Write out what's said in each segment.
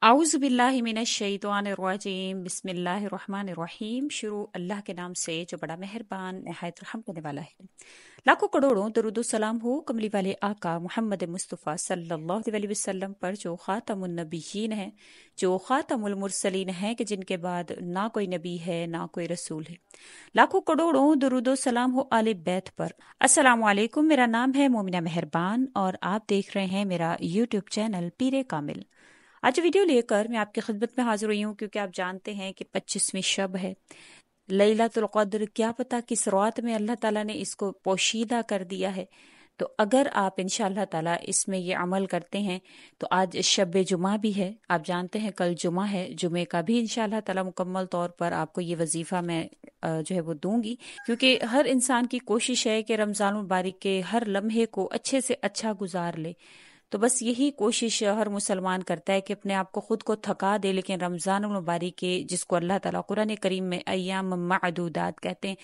आउज़ बिल्लाहि मिनश शैतानिर रजीम बिस्मिल्लाहिर रहमानिर रहीम। शुरू अल्लाह के नाम से जो बड़ा मेहरबान निहायत रहम करने वाला है। लाखों करोड़ों दरूद सलाम हो कमली वाले आका मोहम्मद मुस्तफ़ा सल्लल्लाहु अलैहि वसल्लम पर, जो ख़ातमुन नबिय्यीन है, जो ख़ातमुल मुरसलीन है, कि जिनके बाद ना कोई नबी है ना कोई रसूल है। लाखों करोड़ों दरूद सलाम हो आले बैत पर। अस्सलामु अलैकुम। मेरा नाम है मोमिना मेहरबान और आप देख रहे हैं मेरा यूट्यूब चैनल पीरे कामिल। आज वीडियो लेकर मैं आपकी खिदमत में हाजिर हुई हूँ, क्योंकि आप जानते हैं कि 25वीं शब है, लैलतुल क़द्र। क्या पता किस रात में अल्लाह ताला ने इसको पोशीदा कर दिया है। तो अगर आप इंशाअल्लाह ताला इसमें ये अमल करते हैं तो आज शब जुमा भी है। आप जानते हैं कल जुमा है, जुमे का भी इंशाअल्लाह ताला मुकम्मल तौर पर आपको ये वजीफ़ा मैं जो है वो दूंगी, क्योंकि हर इंसान की कोशिश है कि रमज़ान मुबारक के हर लम्हे को अच्छे से अच्छा गुजार ले। तो बस यही कोशिश हर मुसलमान करता है कि अपने आप को खुद को थका दे, लेकिन रमज़ान मुबारक के, जिसको अल्लाह ताला कुरान करीम में अय्याम मादूदात कहते हैं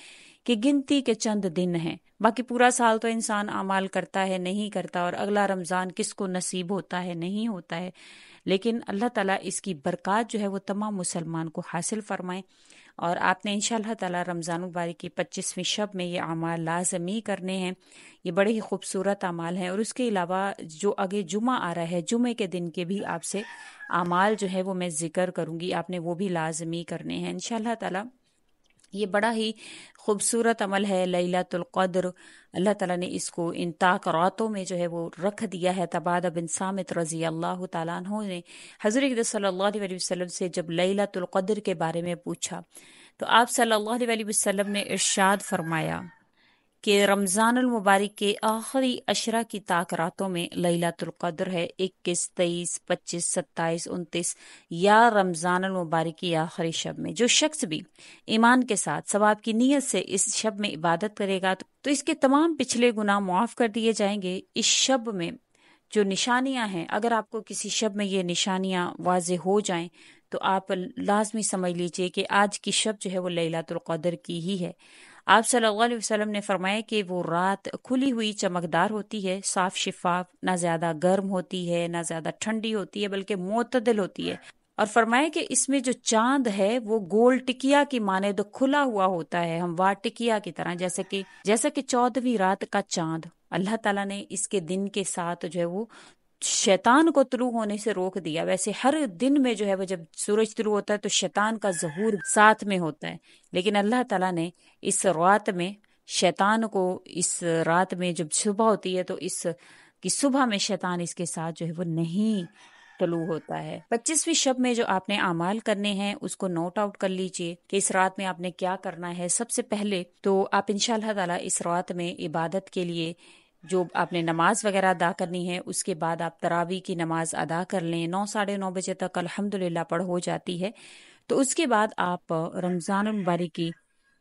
कि गिनती के चंद दिन हैं, बाकी पूरा साल तो इंसान अमाल करता है नहीं करता, और अगला रमज़ान किसको नसीब होता है नहीं होता है। लेकिन अल्लाह ताला इसकी बरकत जो है वो तमाम मुसलमान को हासिल फरमाए। और आपने इंशाअल्लाह ताला रमज़ान मुबारक की 25वीं शब में ये अमाल लाजमी करने हैं। ये बड़े ही खूबसूरत अमाल हैं। और उसके अलावा जो आगे जुमा आ रहा है, जुमे के दिन के भी आपसे अमाल जो है वो मैं जिक्र करूंगी, आपने वो भी लाजमी करने हैं इंशाअल्लाह ताला। ये बड़ा ही खूबसूरत अमल है लैलतुल क़द्र। अल्लाह ताला ने इसको इन ताक रातों में जो है वो रख दिया है। तबादा बिन सामित रजी अल्लाह ताला अन्हु ने हज़रत सल्लल्लाहु अलैहि वसल्लम से जब लैलतुल क़द्र के बारे में पूछा तो आप सल्लल्लाहु अलैहि वसल्लम ने इरशाद फरमाया कि रमज़ानुल मुबारक के आखिरी अशरा की ताक रातों में लैलतुल क़द्र है। 21, 23, 25, 27, 29 या रमज़ानुल मुबारक की आखिरी शब में जो शख्स भी ईमान के साथ सवाब की नीयत से इस शब में इबादत करेगा तो इसके तमाम पिछले गुनाह मुआफ़ कर दिए जाएंगे। इस शब में जो निशानियां हैं, अगर आपको किसी शब में ये निशानियां वाज़े हो जाएं तो आप लाजमी समझ लीजिए कि आज की शब जो है वो लैलतुल क़द्र की ही है। आप सल्लल्लाहु अलैहि वसल्लम ने फरमाया कि वो रात खुली हुई चमकदार होती है, साफ शिफाफ, ना ज्यादा गर्म होती है ना ज्यादा ठंडी होती है, बल्कि मोतदिल होती है। और फरमाया कि इसमें जो चांद है वो गोल टिकिया की मानेद खुला हुआ होता है, हमवार टिकिया की तरह, जैसे कि 14वीं रात का चांद। अल्लाह ताला ने इसके दिन के साथ जो है वो शैतान को तुलू होने से रोक दिया। वैसे हर दिन में जो है वो जब सूरज तुलू होता है तो शैतान का ज़हूर साथ में होता है, लेकिन अल्लाह ताला ने इस रात में शैतान को, इस रात में जब सुबह होती है तो इस की सुबह में शैतान इसके साथ जो है वो नहीं तलू होता है। 25वीं शब में जो आपने अमाल करने हैं उसको नोट आउट कर लीजिए कि इस रात में आपने क्या करना है। सबसे पहले तो आप इंशाअल्लाह ताला इस रात में इबादत के लिए जो आपने नमाज वगैरह अदा करनी है, उसके बाद आप तरावी की नमाज अदा कर लें। 9, साढ़े 9 बजे तक अल्हम्दुलिल्लाह पढ़ हो जाती है। तो उसके बाद आप रमज़ान मुबारक की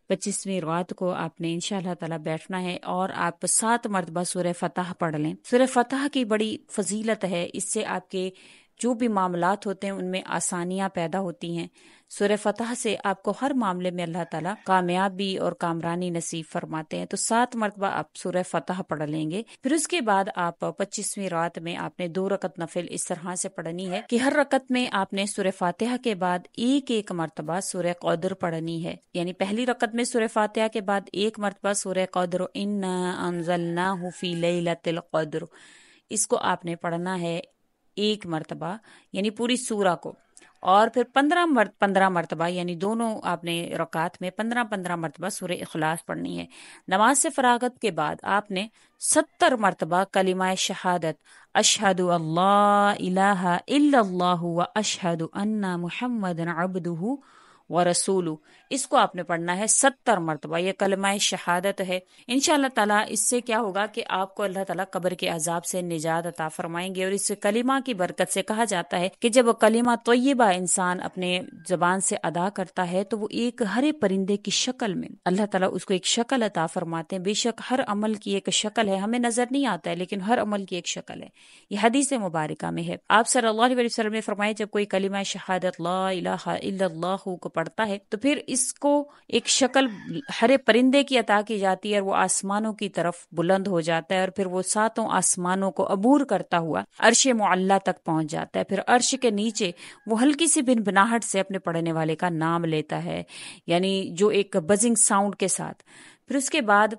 25वीं रात को आपने इंशाअल्लाह ताला बैठना है और आप 7 मरतबा सूरह फतह पढ़ लें। सूरह फतह की बड़ी फजीलत है, इससे आपके जो भी मामलात होते हैं उनमें आसानियां पैदा होती हैं। सूरह फतह से आपको हर मामले में अल्लाह ताला कामयाबी और कामरानी नसीब फरमाते हैं। तो 7 मरतबा आप सूरह फतह पढ़ लेंगे। फिर उसके बाद आप 25वीं रात में आपने 2 रकत नफिल इस तरह से पढ़नी है कि हर रकत में आपने सूरह फातिहा के बाद एक मरतबा सूरह क़द्र पढ़नी है। यानी पहली रकत में सूरह फातिहा के बाद 1 मरतबा सूरह क़द्र, इन्ना अंज़लनाहु फी लैलतिल क़द्र, इसको आपने पढ़ना है 1 मरतबा, यानी पूरी सूरा को। और फिर 15 मरतबा, यानी दोनों आपने रकात में 15 मरतबा सूरह इखलास पढ़नी है। नमाज से फरागत के बाद आपने 70 मरतबा कलिमा शहादत अशहदु अल्ला इलाहा इल्लल्लाहु व अशहदु अन्ना मुहम्मदन अब्दुहु व रसूलु, इसको आपने पढ़ना है 70 मरतबा। ये कलिमा शहादत है। इंशाअल्लाह ताला इससे क्या होगा कि आपको अल्लाह ताला कब्र के अजाब से निजात अता फरमाएंगे। और इस कलिमा की बरकत से कहा जाता है कि जब कलिमा तय्यबा इंसान अपने जबान से अदा करता है तो वो एक हरे परिंदे की शक्ल में अल्लाह ताला उसको एक शक्ल अता फरमाते हैं। बेशक हर अमल की एक शक्ल है, हमें नजर नहीं आता है, लेकिन हर अमल की एक शक्ल है। ये हदीस मुबारका में है। आप सल्लल्लाहु अलैहि वसल्लम ने फरमाया जब कोई कलिमा शहादत ला इलाहा इल्लल्लाहु को پڑھتا ہے تو پھر اس کو ایک شکل ہرے پرندے کی عطا کی جاتی ہے اور وہ آسمانوں کی طرف بلند ہو جاتا ہے اور پھر وہ ساتوں آسمانوں کو عبور کرتا ہوا عرش معلیٰ تک پہنچ جاتا ہے. پھر عرش کے نیچے وہ ہلکی سی بنبناہٹ سے اپنے پڑھنے والے کا نام لیتا ہے، یعنی جو ایک بزنگ ساؤنڈ کے ساتھ. پھر اس کے بعد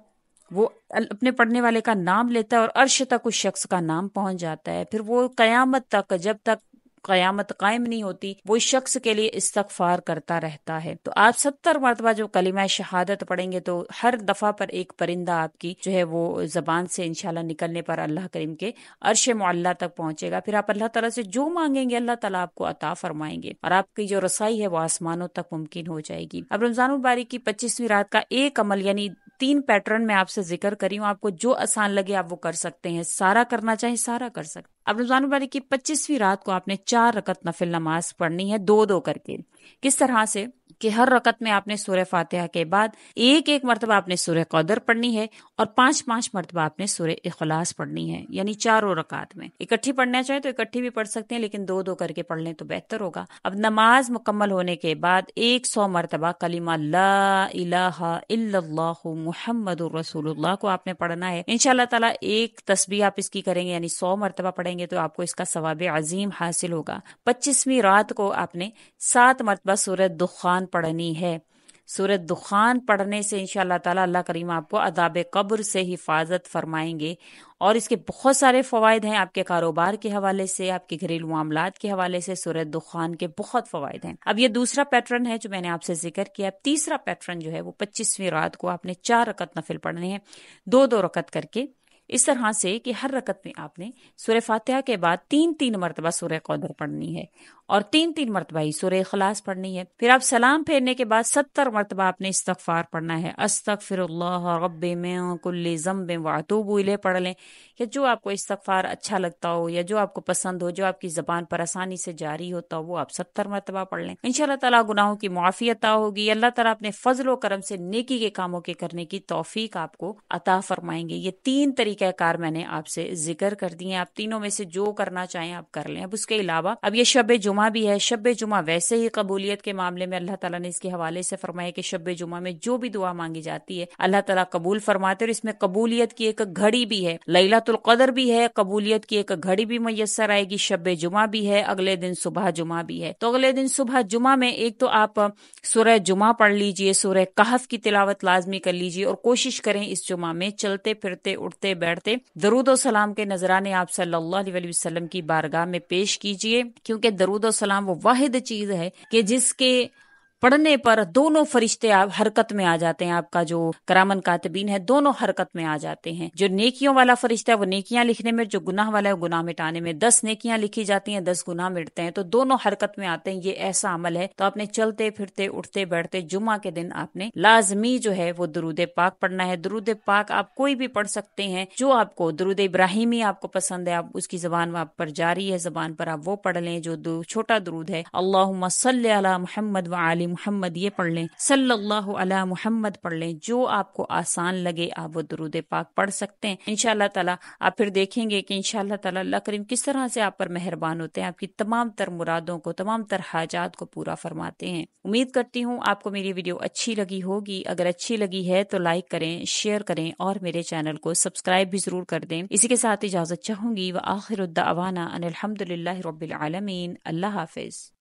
وہ اپنے پڑھنے والے کا نام لیتا ہے اور عرش تک اس شخص کا نام پہنچ جاتا ہے. پھر وہ قیامت تک، جب تک قیامت قائم نہیں ہوتی، وہ اس شخص کے لیے استغفار کرتا رہتا ہے. تو آپ 70 مرتبہ جو کلمہ شہادت پڑھیں گے تو ہر دفعہ پر ایک پرندہ آپ کی جو ہے وہ زبان سے انشاءاللہ نکلنے پر اللہ کریم کے عرش معلیٰ تک پہنچے گا. پھر آپ اللہ تعالیٰ سے جو مانگیں گے اللہ تعالیٰ آپ کو عطا فرمائیں گے اور آپ کی جو رسائی ہے وہ آسمانوں تک ممکن ہو جائے گی. اب رمضان المبارک کی 25ویں رات کا ایک عمل، یعنی 3 پیٹرن میں آپ سے ذکر کری ہوں، آپ کو جو آسان لگے آپ وہ کر سکتے ہیں، سارا کرنا چاہے سارا کر سکتے. اب رمضان المبارک کی 25ویں رات کو آپ نے 4 رکعت نفل نماز پڑھنی ہے، 2 کر کے. کس طرح سے کہ ہر رکعت میں آپ نے سورہ فاتحہ کے بعد ایک مرتبہ آپ نے سورہ قدر پڑھنی ہے اور 5 مرتبہ آپ نے سورہ اخلاص پڑھنی ہے، یعنی 4 رکعت میں. اکٹھی پڑھنا چاہے تو اکٹھی بھی پڑھ سکتے ہیں، لیکن 2 کر کے پڑھ لیں تو بہتر ہوگا. اب نماز مکمل ہونے کے بعد 100 مرتبہ کلمہ لا الہ الا اللہ محمد الرسول اللہ کو آپ نے پڑھنا ہے. انشاءاللہ تعالیٰ ایک تسبیح آپ اس کی کریں گے، یعنی 100 مرتبہ پڑھیں گے تو آپ کو اس کا ثواب عظیم حاصل ہوگا. 25ویں رات کو آپ نے 7 مرتبہ سورہ دخان پڑھنی ہے. سورہ دخان پڑھنے سے انشاءاللہ تعالیٰ اللہ کریم آپ کو عذاب قبر سے حفاظت فرمائیں گے اور اس کے بہت سارے فوائد ہیں. آپ کے کاروبار کے حوالے سے، آپ کے گھریلو معاملات کے حوالے سے سورہ دخان کے بہت فوائد ہیں. اب یہ دوسرا پیٹرن ہے جو میں نے آپ سے ذکر کیا. تیسرا پیٹرن جو ہے وہ 25ویں رات کو آپ نے 4 رکعت نفل پڑھنے ہیں، 2 رکعت کر کے، اس طرح سے کہ ہر رکعت میں آپ نے سورہ فاتحہ کے بعد 3 مرتبہ سورہ قدر پڑھنی ہے اور 3 مرتبہ ہی سورہ اخلاص پڑھنی ہے. پھر آپ سلام پھیرنے کے بعد 70 مرتبہ آپ نے استغفار پڑھنا ہے. استغفر اللہ رب من کل ذنب واتوب الیہ پڑھ لیں، یا جو آپ کو استغفار اچھا لگتا ہو یا جو آپ کو پسند ہو، جو آپ کی زبان پر آسانی سے جاری ہوتا ہو، وہ آپ 70 مرتبہ پڑھ لیں. انشاءاللہ تعالیٰ گناہوں کی معافی عطا ہوگی. اللہ تعالیٰ اپنے فضل و کرم سے نیکی کے کاموں کے کرنے کی توفیق آپ کو عطا فرمائیں گے. یہ 3 طریقہ کار میں نے آپ سے ذکر کر دیے ہیں، آپ تینوں میں سے جو کرنا چاہیں آپ کر لیں. اب اس کے علاوہ اب یہ شب جمعہ بھی ہے. شب جمعہ ویسے ہی قبولیت کے معاملے میں اللہ تعالیٰ نے اس کے حوالے سے فرمایا کہ شب جمعہ میں جو بھی دعا مانگی جاتی ہے اللہ تعالیٰ قبول فرماتے، اور اس میں قبولیت کی ایک گھڑی بھی ہے. لیلۃ القدر بھی ہے، قبولیت کی ایک گھڑی بھی میسر آئے گی. شب جمعہ بھی ہے، اگلے دن صبح جمعہ بھی ہے. تو اگلے دن صبح جمعہ میں ایک تو آپ سورہ جمعہ پڑھ لیجئے، سورہ کہف کی تلاوت لازمی کر لیجئے، اور کوشش کریں اس جمعہ میں چلتے پھرتے اٹھتے بیٹھتے درود و سلام کے نذرانے آپ صلی اللہ علیہ وسلم کی بارگاہ میں پیش کیجئے، کیونکہ درود و سلام وہ واحد چیز ہے کہ جس کے پڑھنے پر دونوں فرشتے آپ حرکت میں آ جاتے ہیں. آپ کا جو کرامن کاتبین ہے دونوں حرکت میں آ جاتے ہیں. جو نیکیوں والا فرشتہ ہے وہ نیکیاں لکھنے میں، جو گناہ والا ہے وہ گناہ مٹانے میں. 10 نیکیاں لکھی جاتی ہیں، 10 گناہ مٹتے ہیں، تو دونوں حرکت میں آتے ہیں. یہ ایسا عمل ہے تو آپ نے چلتے پھرتے اٹھتے بیٹھتے جمعہ کے دن آپ نے لازمی جو ہے وہ درود پاک پڑھنا ہے. درود پاک آپ کوئی بھی پڑھ سکتے ہیں، جو آپ کو درود ابراہیمی آپ کو پسند ہے، آپ اس کی زبان آپ پر جاری ہے، زبان پر آپ وہ پڑھ لیں. جو چھوٹا درود ہے اللہم صلی علی محمد وعلی محمد یہ پڑھ لیں، صلی اللہ علی محمد پڑھ لیں. جو آپ کو آسان لگے آپ وہ درود پاک پڑھ سکتے ہیں. انشاءاللہ تعالیٰ آپ پھر دیکھیں گے کہ انشاءاللہ تعالیٰ اللہ کریم کس طرح سے آپ پر مہربان ہوتے ہیں، آپ کی تمام تر مرادوں کو، تمام تر حاجات کو پورا فرماتے ہیں. امید کرتی ہوں آپ کو میری ویڈیو اچھی لگی ہوگی. اگر اچھی لگی ہے تو لائک کریں، شیئر کریں اور میرے چینل کو سبسکرائب بھی ضرور کر دیں. اسی کے ساتھ اجازت چاہوں گی. وآخر الدعوانا ان الحمد للہ رب العالمین. اللہ حافظ.